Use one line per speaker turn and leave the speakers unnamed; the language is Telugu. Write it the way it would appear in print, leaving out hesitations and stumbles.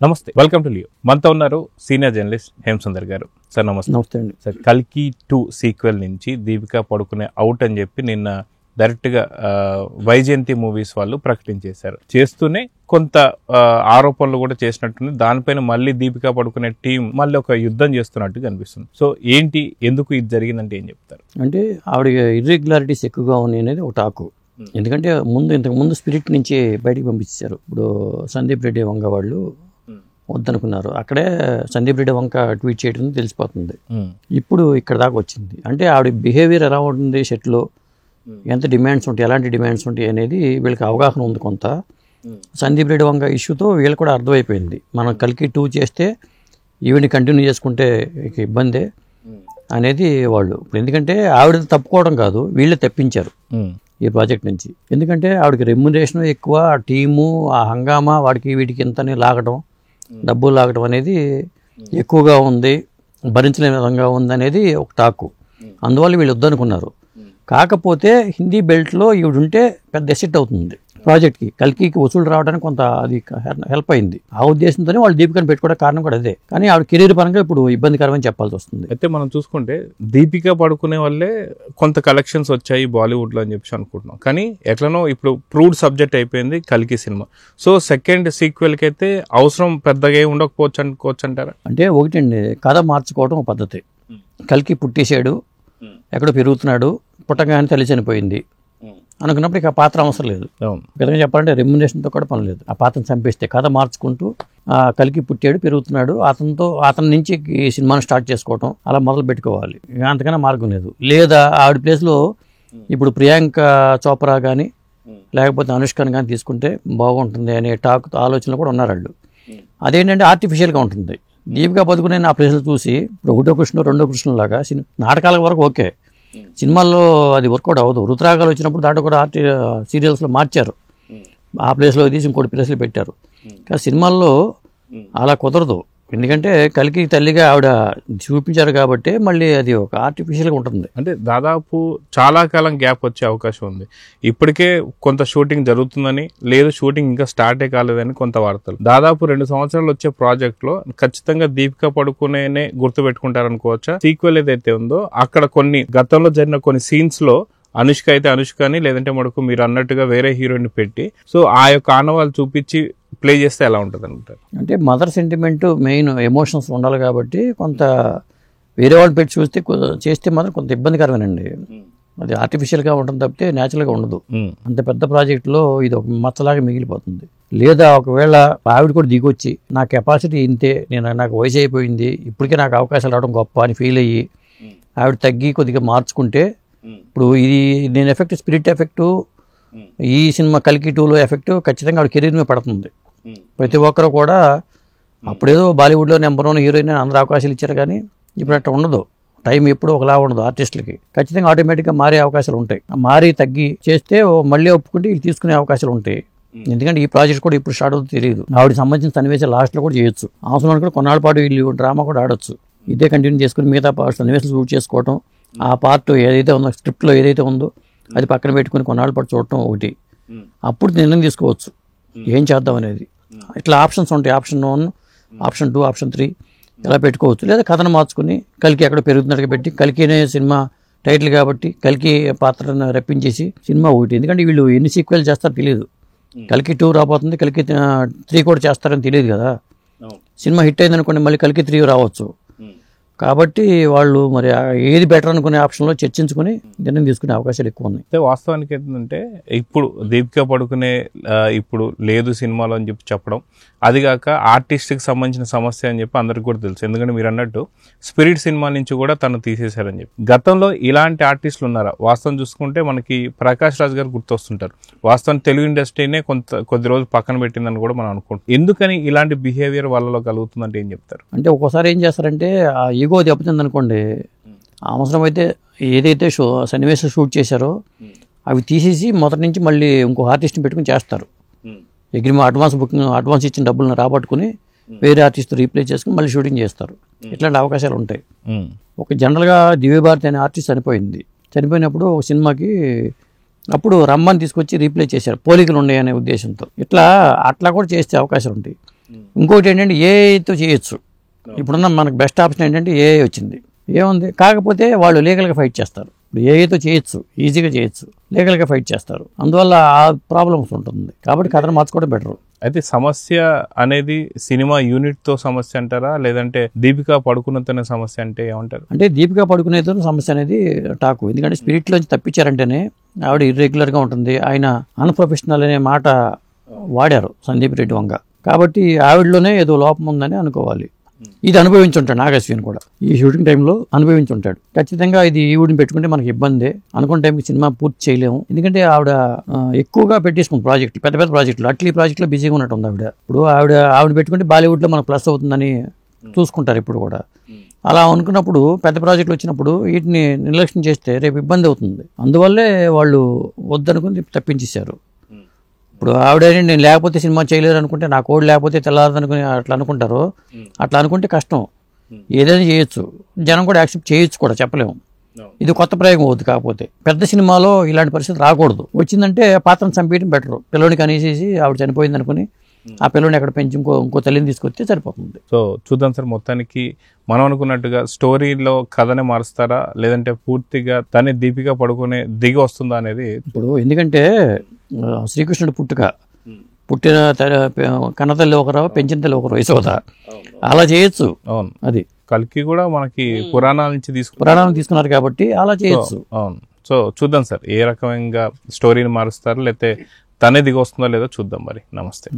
నమస్తే, వెల్కమ్ టు లియో. మనతో ఉన్నారు సీనియర్ జర్నలిస్ట్ హేమసుందర్ గారు. సార్ నమస్తే.
నమస్తే అండి.
సార్, కల్కి 2 సీక్వెల్ నుంచి దీపికా పడుకునే అవుట్ అని చెప్పి నిన్న డైరెక్ట్గా వైజయంతి మూవీస్ వాళ్ళు ప్రకటించేశారు. చేస్తూనే కొంత ఆరోపణలు కూడా చేసినట్టుంది. దానిపైన మళ్ళీ దీపికా పడుకునే టీం మళ్ళీ ఒక యుద్ధం చేస్తున్నట్టు కనిపిస్తుంది. సో ఏంటి, ఎందుకు ఇది జరిగిందంటే ఏం చెప్తారు?
అంటే ఆవిడ ఇర్రెగ్యులారిటీస్ ఎక్కువగా ఉన్నాయి అనేది ఒక టాకు. ఎందుకంటే ఇంతకుముందు స్పిరిట్ నుంచి బయటికి పంపించారు. ఇప్పుడు సందీప్ రెడ్డి వంగ వాళ్ళు వద్దనుకున్నారు. అక్కడే సందీప్ రెడ్డి వంక ట్వీట్ చేయడం తెలిసిపోతుంది. ఇప్పుడు ఇక్కడ దాకా వచ్చింది. అంటే ఆవిడ బిహేవియర్ ఎలా ఉంటుంది, షెట్లో ఎంత డిమాండ్స్ ఉంటాయి, ఎలాంటి డిమాండ్స్ ఉంటాయి అనేది వీళ్ళకి అవగాహన ఉంది కొంత. సందీప్ రెడ్డి వంక ఇష్యూతో వీళ్ళకి కూడా అర్థమైపోయింది. మనం కల్కి 2 చేస్తే ఈవెంట్ కంటిన్యూ చేసుకుంటే ఇబ్బందే అనేది వాళ్ళు. ఇప్పుడు ఎందుకంటే ఆవిడ తప్పుకోవడం కాదు, వీళ్ళే తప్పించారు ఈ ప్రాజెక్ట్ నుంచి. ఎందుకంటే ఆవిడకి రెమ్యునరేషన్ ఎక్కువ, ఆ టీము, ఆ హంగామా, వాడికి వీటికి ఇంతని లాగడం, డబ్బులు లాగడం అనేది ఎక్కువగా ఉంది, భరించలేని విధంగా ఉంది అనేది ఒక టాకు. అందువల్ల వీళ్ళు వద్దనుకున్నారు. కాకపోతే హిందీ బెల్ట్లో ఈవిడ ఉంటే పెద్ద ఎసెట్ అవుతుంది ప్రాజెక్ట్కి. కల్కికి వసూలు రావడానికి కొంత అది హెల్ప్ అయింది. ఆ ఉద్దేశంతోనే వాళ్ళు దీపికను పెట్టుకోవడం కారణం కూడా అదే. కానీ ఆవిడ కెరీర్ పరంగా ఇప్పుడు ఇబ్బందికరమని చెప్పాల్సి వస్తుంది.
అయితే మనం చూసుకుంటే దీపికా పడుకునే వల్లే కొంత కలెక్షన్స్ వచ్చాయి బాలీవుడ్లో అని చెప్పి అనుకుంటున్నాం. కానీ ఎట్లనో ఇప్పుడు ప్రూవ్డ్ సబ్జెక్ట్ అయిపోయింది కల్కి సినిమా. సో సెకండ్ సీక్వెల్కి అయితే అవసరం పెద్దగా ఏమి ఉండకపోవచ్చు అనుకోవచ్చు అంటారా?
అంటే ఒకటండి, కథ మార్చుకోవడం ఒక పద్ధతి. కల్కి పుట్టేశాడు, ఎక్కడో పెరుగుతున్నాడు, పుట్టగానే తల్లి చనిపోయింది అనుకున్నప్పుడు ఇక ఆ పాత్ర అవసరం లేదు. విధంగా చెప్పాలంటే రెమ్యునరేషన్తో కూడా పని లేదు. ఆ పాత్రను చంపేస్తే కథ మార్చుకుంటూ కల్కి పుట్టాడు, పెరుగుతున్నాడు, అతని నుంచి ఈ సినిమాను స్టార్ట్ చేసుకోవటం అలా మొదలు పెట్టుకోవాలి. అంతకన్నా మార్గం లేదు. లేదా ఆవిడ ప్లేస్లో ఇప్పుడు ప్రియాంక చోప్రా కానీ లేకపోతే అనుష్కని కానీ తీసుకుంటే బాగుంటుంది అనే ఆలోచనలు కూడా ఉన్నారు వాళ్ళు. అదేంటంటే ఆర్టిఫిషియల్గా ఉంటుంది. దీపికా పదుకునే ఆ ప్లేస్లు చూసి ఇప్పుడు ఒకటో కృష్ణ రెండో కృష్ణ లాగా నాటకాల వరకు ఓకే, సినిమాల్లో అది వర్కౌట్ అవ్వదు. రుతురాగాలు వచ్చినప్పుడు దాంట్లో కూడా సీరియల్స్లో మార్చారు, ఆ ప్లేస్లో తీసి ఇంకోటి ప్లేస్లో పెట్టారు. కానీ సినిమాల్లో అలా కుదరదు. ఎందుకంటే కల్కి తల్లిగా ఆవిడ చూపించారు కాబట్టి మళ్ళీ అది ఒక ఆర్టిఫిషియల్గా ఉంటుంది.
అంటే దాదాపు చాలా కాలం గ్యాప్ వచ్చే అవకాశం ఉంది. ఇప్పటికే కొంత షూటింగ్ జరుగుతుందని, లేదు షూటింగ్ ఇంకా స్టార్టే కాలేదని కొంత వార్తలు. దాదాపు 2 సంవత్సరాలు వచ్చే ప్రాజెక్ట్ లో ఖచ్చితంగా దీపికా పడుకునే గుర్తు పెట్టుకుంటారనుకోవచ్చా? సీక్వెల్ ఏదైతే ఉందో అక్కడ కొన్ని గతంలో జరిగిన కొన్ని సీన్స్ లో అనుష్క అయితే అనుష్కని, లేదంటే మడుకు మీరు అన్నట్టుగా వేరే హీరోయిన్ పెట్టి సో ఆ యొక్క ఆనవాళ్ళు చూపించి ప్లే చేస్తే ఎలా ఉంటుంది అంటారు?
అంటే మదర్ సెంటిమెంట్ మెయిన్ ఎమోషన్స్ ఉండాలి కాబట్టి కొంత వేరే వాళ్ళు పెట్టి చేస్తే మాత్రం కొంత ఇబ్బందికరమేనండి. అది ఆర్టిఫిషియల్గా ఉంటుంది తప్పితే న్యాచురల్గా ఉండదు. అంత పెద్ద ప్రాజెక్టులో ఇది ఒక మచ్చలాగా మిగిలిపోతుంది. లేదా ఒకవేళ ఆవిడ కూడా దిగొచ్చి నా కెపాసిటీ ఇంతే, నాకు వయసు అయిపోయింది, ఇప్పటికే నాకు అవకాశాలు రావడం గొప్ప అని ఫీల్ అయ్యి ఆవిడ తగ్గి కొద్దిగా మార్చుకుంటే, ఇప్పుడు ఇది నేను ఎఫెక్ట్ స్పిరిట్ ఎఫెక్టు, ఈ సినిమా కల్కి 2లో ఎఫెక్ట్ ఖచ్చితంగా ఆవిడ కెరీర్ మీద పడుతుంది. ప్రతి ఒక్కరు కూడా అప్పుడేదో బాలీవుడ్లో నెంబర్ 1 హీరోయిన్ అందరూ అవకాశాలు ఇచ్చారు, కానీ ఇప్పుడు అట్లా ఉండదు. టైం ఎప్పుడు ఒకలా ఉండదు. ఆర్టిస్టులకి ఖచ్చితంగా ఆటోమేటిక్గా మారే అవకాశాలు ఉంటాయి. మారి తగ్గి చేస్తే మళ్ళీ ఒప్పుకుంటే వీళ్ళు తీసుకునే అవకాశాలు ఉంటాయి. ఎందుకంటే ఈ ప్రాజెక్ట్ కూడా ఇప్పుడు స్టార్ట్ అవుతుంది తెలియదు. ఆవిడకి సంబంధించిన సన్నివేశాలు లాస్ట్లో కూడా చేయొచ్చు. అవసరం అనుకుంటే కొన్నాళ్ళ పాటు వీళ్ళు డ్రామా కూడా ఆడొచ్చు. ఇదే కంటిన్యూ చేసుకుని మిగతా సన్నివేశాలు షూట్ చేసుకోవటం, ఆ పార్ట్ ఏదైతే ఉందో స్క్రిప్ట్లో ఏదైతే ఉందో అది పక్కన పెట్టుకుని కొన్నాళ్ళ పాటు చూడటం ఒకటి. అప్పుడు నిర్ణయం తీసుకోవచ్చు ఏం చేద్దాం అనేది. ఇట్లా ఆప్షన్స్ ఉంటాయి. ఆప్షన్ 1, ఆప్షన్ 2, ఆప్షన్ 3 ఇలా పెట్టుకోవచ్చు. లేదా కథను మార్చుకుని కల్కి ఎక్కడ పెరుగుతున్నట్టుగా పెట్టి కల్కి అనే సినిమా టైటిల్ కాబట్టి కల్కి పాత్రను రప్పించేసి సినిమా ఒకటి. ఎందుకంటే వీళ్ళు ఎన్ని సీక్వెల్ చేస్తారో తెలియదు. కల్కి 2 రాబోతుంది, కల్కి 3 కూడా చేస్తారని తెలియదు కదా. సినిమా హిట్ అయిందనుకోండి మళ్ళీ కల్కి 3 రావచ్చు. కాబట్టి వాళ్ళు మరి ఏది బెటర్ అనుకునే ఆప్షన్లో చర్చించుకుని నిర్ణయం తీసుకునే అవకాశాలు ఎక్కువ ఉన్నాయి.
అయితే వాస్తవానికి ఏంటంటే ఇప్పుడు దీపికా పడుకునే ఇప్పుడు లేదు సినిమాలో అని చెప్పడం, అది కాక ఆర్టిస్ట్కి సంబంధించిన సమస్య అని చెప్పి అందరికి కూడా తెలుసు. ఎందుకంటే మీరు అన్నట్టు స్పిరిట్ సినిమా నుంచి కూడా తను తీసేశారని చెప్పి. గతంలో ఇలాంటి ఆర్టిస్టులు ఉన్నారా? వాస్తవం చూసుకుంటే మనకి ప్రకాష్ రాజ్ గారు గుర్తొస్తుంటారు. వాస్తవం తెలుగు ఇండస్ట్రీనే కొద్ది రోజులు పక్కన పెట్టిందని కూడా మనం అనుకుంటాం. ఎందుకని ఇలాంటి బిహేవియర్ వాళ్ళలో కలుగుతుందంటే ఏం చెప్తారు?
అంటే ఒక్కోసారి ఏం చేస్తారంటే ఈగో దెబ్బతింది అనుకోండి, అవసరం అయితే ఏదైతే సన్నివేశం షూట్ చేశారో అవి తీసేసి మొదటి నుంచి మళ్ళీ ఇంకో ఆర్టిస్ట్ని పెట్టుకుని చేస్తారు. అడ్వాన్స్ ఇచ్చిన డబ్బులను రాబట్టుకుని వేరే ఆర్టిస్ట్ రీప్లేస్ చేసుకుని మళ్ళీ షూటింగ్ చేస్తారు. ఇట్లాంటి అవకాశాలు ఉంటాయి. ఒక జనరల్గా దివ్యభారతి అనే ఆర్టిస్ట్ చనిపోయినప్పుడు ఒక సినిమాకి అప్పుడు రమ్మని తీసుకొచ్చి రీప్లేస్ చేశారు, పోలికలు ఉన్నాయనే ఉద్దేశంతో. అట్లా కూడా చేసే అవకాశాలు ఉంటాయి. ఇంకోటి ఏంటంటే ఏఐతో చేయొచ్చు. ఇప్పుడున్న మనకు బెస్ట్ ఆప్షన్ ఏంటంటే ఏఐ వచ్చింది. ఏముంది, కాకపోతే వాళ్ళు లీగల్గా ఫైట్ చేస్తారు. ఇప్పుడు ఏఐతో చేయొచ్చు, ఈజీగా చేయొచ్చు, లీగల్గా ఫైట్ చేస్తారు. అందువల్ల ఆ ప్రాబ్లమ్స్ ఉంటుంది. కాబట్టి కథను మార్చుకోవడం బెటర్.
అయితే సమస్య అనేది సినిమా యూనిట్ తో సమస్య అంటారా, లేదంటే దీపిక పడుకున్నతోనే సమస్య అంటే ఏమంటారు?
అంటే దీపిక పడుకునేతో సమస్య అనేది టాకు. ఎందుకంటే స్పిరిట్ లోంచి తప్పించారంటేనే ఆవిడ ఇర్రెగ్యులర్గా ఉంటుంది. ఆయన అన్ప్రొఫెషనల్ అనే మాట వాడారు సందీప్ రెడ్డి వంగ. కాబట్టి ఆవిడలోనే ఏదో లోపం ఉందని అనుకోవాలి. ఇది అనుభవించుంటాడు నాగశ్విన్ కూడా. ఈ షూటింగ్ టైంలో అనుభవించుంటాడు ఖచ్చితంగా. ఇది ఈవిడిని పెట్టుకుంటే మనకి ఇబ్బందే. అనుకున్న టైంకి సినిమా పూర్తి చేయలేము. ఎందుకంటే ఆవిడ ఎక్కువగా పెట్టేసుకుంది ప్రాజెక్టులు, పెద్ద పెద్ద ప్రాజెక్టులు. అట్లీ ప్రాజెక్టులో బిజీగా ఉన్నట్టుంది ఆవిడ. ఇప్పుడు ఆవిడ పెట్టుకుంటే బాలీవుడ్లో మనకు ప్లస్ అవుతుందని చూసుకుంటారు ఇప్పుడు కూడా. అలా అనుకున్నప్పుడు పెద్ద ప్రాజెక్టులు వచ్చినప్పుడు వీటిని నిర్లక్ష్యం చేస్తే రేపు ఇబ్బంది అవుతుంది. అందువల్లే వాళ్ళు వద్దనుకుని తప్పించేశారు. ఇప్పుడు ఆవిడ నేను లేకపోతే సినిమా చేయలేరు అనుకుంటే, నా కోడ్ లేకపోతే తెల్లారదనుకుని అట్లా అనుకుంటారు. అట్లా అనుకుంటే కష్టం. ఏదైనా చేయొచ్చు, జనం కూడా యాక్సెప్ట్ చేయొచ్చు కూడా, చెప్పలేము. ఇది కొత్త ప్రయోగం అవుతుంది. కాకపోతే పెద్ద సినిమాలో ఇలాంటి పరిస్థితి రాకూడదు. వచ్చిందంటే పాత్రను చంపేయడం బెటర్. పిల్లోడికి అనేసి ఆవిడ చనిపోయింది అనుకుని ఆ పిల్లోని ఎక్కడ పెంచి ఇంకో తల్లిని తీసుకొస్తే సరిపోతుంది.
సో చూద్దాం సార్, మొత్తానికి మనం అనుకున్నట్టుగా స్టోరీలో కథనే మారుస్తారా, లేదంటే పూర్తిగా తనే దీపిక పడుకునే దిగి వస్తుందా అనేది.
ఇప్పుడు ఎందుకంటే శ్రీకృష్ణుడు పుట్టిన కన్నతల్లి ఒకరు, పెంచిన తల్లి ఒకరు, యశోద. అలా చేయొచ్చు.
అవును,
అది
కల్కి కూడా మనకి పురాణాల నుంచి
తీసుకున్నారు కాబట్టి అలా చేయొచ్చు.
అవును. సో చూద్దాం సార్, ఏ రకంగా స్టోరీని మారుస్తారు, లేకపోతే తనే దిగి వస్తుందో లేదో చూద్దాం. మరి నమస్తే.